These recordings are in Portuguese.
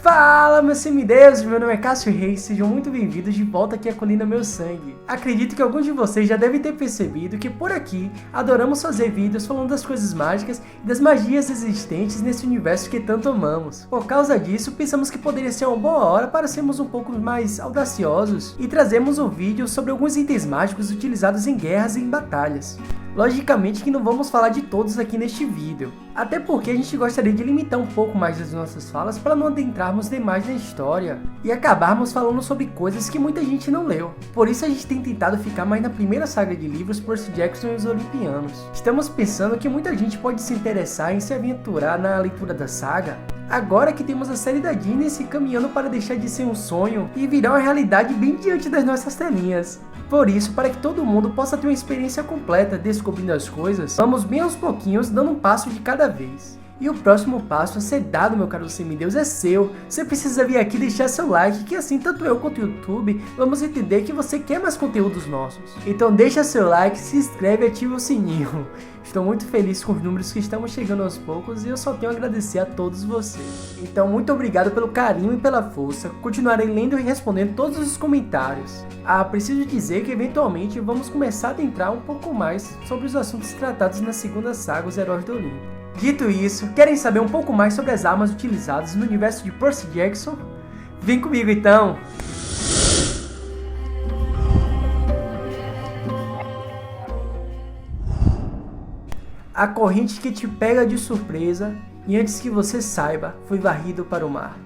Fala, meus semideuses, meu nome é Cássio Reis, sejam muito bem-vindos de volta aqui à Colina Meu Sangue. Acredito que alguns de vocês já devem ter percebido que por aqui adoramos fazer vídeos falando das coisas mágicas e das magias existentes nesse universo que tanto amamos. Por causa disso, pensamos que poderia ser uma boa hora para sermos um pouco mais audaciosos e trazermos um vídeo sobre alguns itens mágicos utilizados em guerras e em batalhas. Logicamente que não vamos falar de todos aqui neste vídeo, até porque a gente gostaria de limitar um pouco mais as nossas falas para não adentrarmos demais na história e acabarmos falando sobre coisas que muita gente não leu. Por isso a gente tem tentado ficar mais na primeira saga de livros Percy Jackson e os Olimpianos. Estamos pensando que muita gente pode se interessar em se aventurar na leitura da saga, agora que temos a série da Disney se caminhando para deixar de ser um sonho e virar uma realidade bem diante das nossas telinhas. Por isso, para que todo mundo possa ter uma experiência completa descobrindo as coisas, vamos bem aos pouquinhos dando um passo de cada vez. E o próximo passo a ser dado, meu caro semideus, é seu. Você precisa vir aqui e deixar seu like, que assim tanto eu quanto o YouTube vamos entender que você quer mais conteúdos nossos. Então deixa seu like, se inscreve e ativa o sininho. Estou muito feliz com os números que estamos chegando aos poucos e eu só tenho a agradecer a todos vocês. Então muito obrigado pelo carinho e pela força, continuarei lendo e respondendo todos os comentários. Preciso dizer que eventualmente vamos começar a adentrar um pouco mais sobre os assuntos tratados na segunda saga Os Heróis do Olimpo. Dito isso, querem saber um pouco mais sobre as armas utilizadas no universo de Percy Jackson? Vem comigo então! A corrente que te pega de surpresa e antes que você saiba, foi varrido para o mar.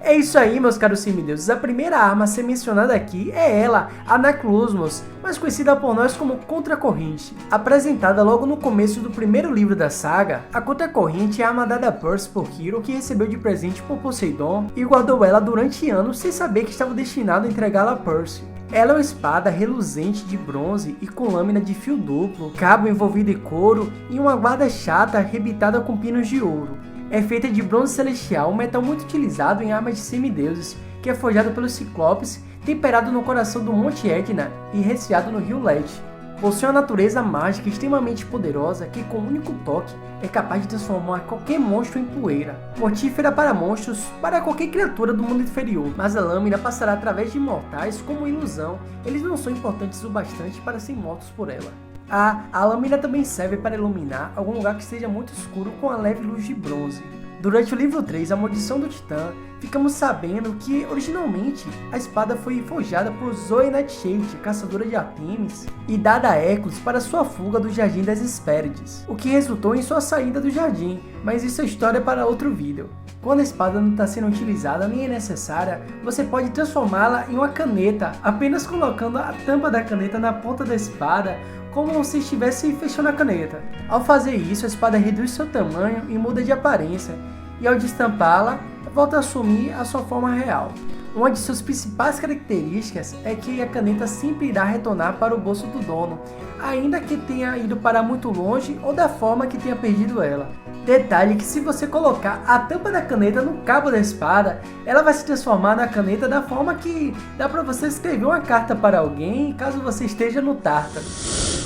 É isso aí, meus caros semideuses, a primeira arma a ser mencionada aqui é ela, a Anaclusmos, mais conhecida por nós como Contracorrente. Apresentada logo no começo do primeiro livro da saga, a Contracorrente é a arma dada a Percy por Hiro, que recebeu de presente por Poseidon e guardou ela durante anos sem saber que estava destinado a entregá-la a Percy. Ela é uma espada reluzente de bronze e com lâmina de fio duplo, cabo envolvido em couro e uma guarda chata arrebitada com pinos de ouro. É feita de bronze celestial, um metal muito utilizado em armas de semideuses, que é forjado pelos Ciclopes, temperado no coração do Monte Etna e resseado no rio Lete. Possui uma natureza mágica extremamente poderosa que, com um único toque, é capaz de transformar qualquer monstro em poeira. Mortífera para monstros, para qualquer criatura do mundo inferior, mas a lâmina passará através de mortais como ilusão, eles não são importantes o bastante para serem mortos por ela. A lâmina também serve para iluminar algum lugar que esteja muito escuro com a leve luz de bronze. Durante o livro 3, A Maldição do Titã, ficamos sabendo que, originalmente, a espada foi forjada por Zoe Nightshade, caçadora de Artemis, e dada a Hércules para sua fuga do Jardim das Hespérides, o que resultou em sua saída do jardim, mas isso é história para outro vídeo. Quando a espada não está sendo utilizada nem é necessária, você pode transformá-la em uma caneta, apenas colocando a tampa da caneta na ponta da espada, como se estivesse fechando a caneta. Ao fazer isso, a espada reduz seu tamanho e muda de aparência, e ao destampá-la, volta a assumir a sua forma real. Uma de suas principais características é que a caneta sempre irá retornar para o bolso do dono, ainda que tenha ido para muito longe ou da forma que tenha perdido ela. Detalhe que se você colocar a tampa da caneta no cabo da espada, ela vai se transformar na caneta da forma que dá para você escrever uma carta para alguém caso você esteja no Tártaro.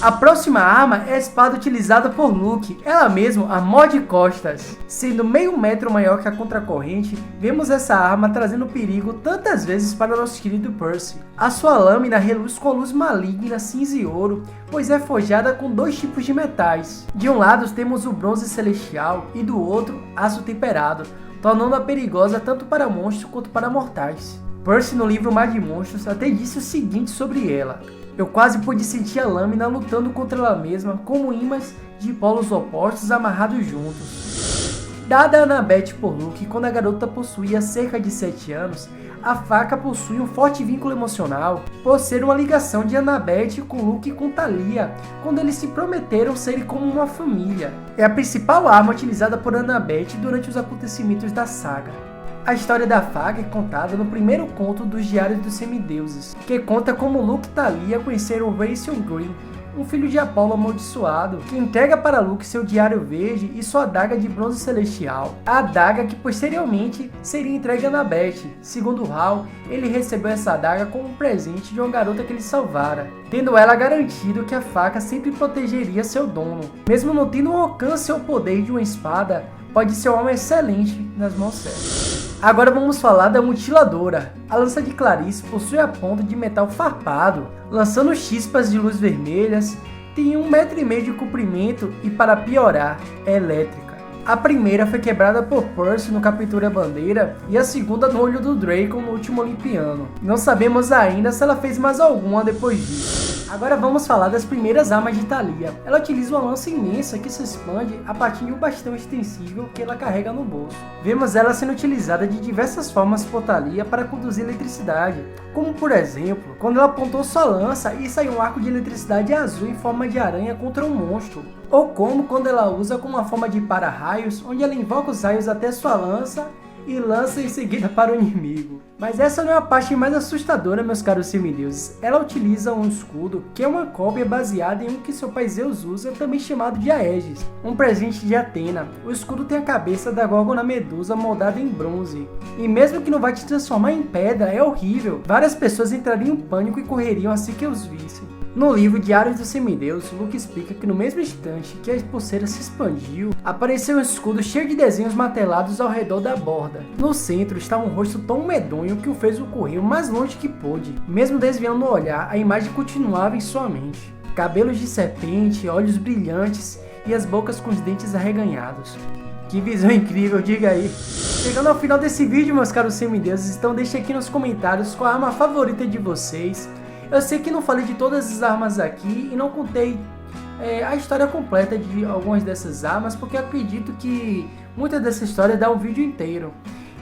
A próxima arma é a espada utilizada por Luke, ela mesma, a Mó de Costas. Sendo meio metro maior que a Contracorrente, vemos essa arma trazendo perigo tantas vezes para nosso querido Percy. A sua lâmina reluz com a luz maligna cinza e ouro, pois é forjada com dois tipos de metais. De um lado temos o bronze celestial e do outro, aço temperado, tornando-a perigosa tanto para monstros quanto para mortais. Percy, no livro Mar de Monstros, até disse o seguinte sobre ela: eu quase pude sentir a lâmina lutando contra ela mesma, como ímãs de polos opostos amarrados juntos. Dada a Annabeth por Luke quando a garota possuía cerca de 7 anos, a faca possui um forte vínculo emocional, por ser uma ligação de Annabeth com Luke e com Thalia, quando eles se prometeram serem como uma família. É a principal arma utilizada por Annabeth durante os acontecimentos da saga. A história da faca é contada no primeiro conto dos Diários dos Semideuses, que conta como Luke e Thalia conheceram Raytheon Green, um filho de Apolo amaldiçoado, que entrega para Luke seu diário verde e sua adaga de bronze celestial. A adaga que posteriormente seria entregue a Annabeth. Segundo Hal, ele recebeu essa adaga como um presente de uma garota que ele salvara, tendo ela garantido que a faca sempre protegeria seu dono. Mesmo não tendo o alcance ou poder de uma espada, pode ser uma arma excelente nas mãos certas. Agora vamos falar da Mutiladora. A lança de Clarice possui a ponta de metal farpado, lançando chispas de luz vermelhas, tem 1,5 m de comprimento e, para piorar, é elétrica. A primeira foi quebrada por Percy no Captura a Bandeira e a segunda no olho do Draco no último Olimpiano. Não sabemos ainda se ela fez mais alguma depois disso. Agora vamos falar das primeiras armas de Thalia. Ela utiliza uma lança imensa que se expande a partir de um bastão extensível que ela carrega no bolso. Vemos ela sendo utilizada de diversas formas por Thalia para conduzir eletricidade, como por exemplo, quando ela apontou sua lança e saiu um arco de eletricidade azul em forma de aranha contra um monstro, ou como quando ela usa como uma forma de para-raios, onde ela invoca os raios até sua lança e lança em seguida para o inimigo. Mas essa não é a parte mais assustadora, meus caros semideuses. Ela utiliza um escudo que é uma cópia baseada em um que seu pai Zeus usa, também chamado de Aegis, um presente de Atena. O escudo tem a cabeça da Górgona Medusa moldada em bronze. E mesmo que não vai te transformar em pedra, é horrível. Várias pessoas entrariam em pânico e correriam assim que os vissem. No livro Diários dos Semideus, Luke explica que no mesmo instante que a pulseira se expandiu, apareceu um escudo cheio de desenhos martelados ao redor da borda. No centro está um rosto tão medonho que o fez correr o mais longe que pôde. Mesmo desviando o olhar, a imagem continuava em sua mente. Cabelos de serpente, olhos brilhantes e as bocas com os dentes arreganhados. Que visão incrível, diga aí! Chegando ao final desse vídeo, meus caros semideuses, então deixe aqui nos comentários qual a arma favorita de vocês. Eu sei que não falei de todas as armas aqui e não contei a história completa de algumas dessas armas, porque eu acredito que muita dessa história dá um vídeo inteiro.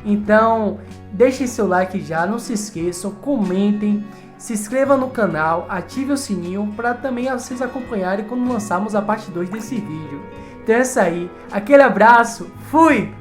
Então, deixem seu like já, não se esqueçam, comentem, se inscrevam no canal, ative o sininho para também vocês acompanharem quando lançarmos a parte 2 desse vídeo. Então é isso aí, aquele abraço, fui!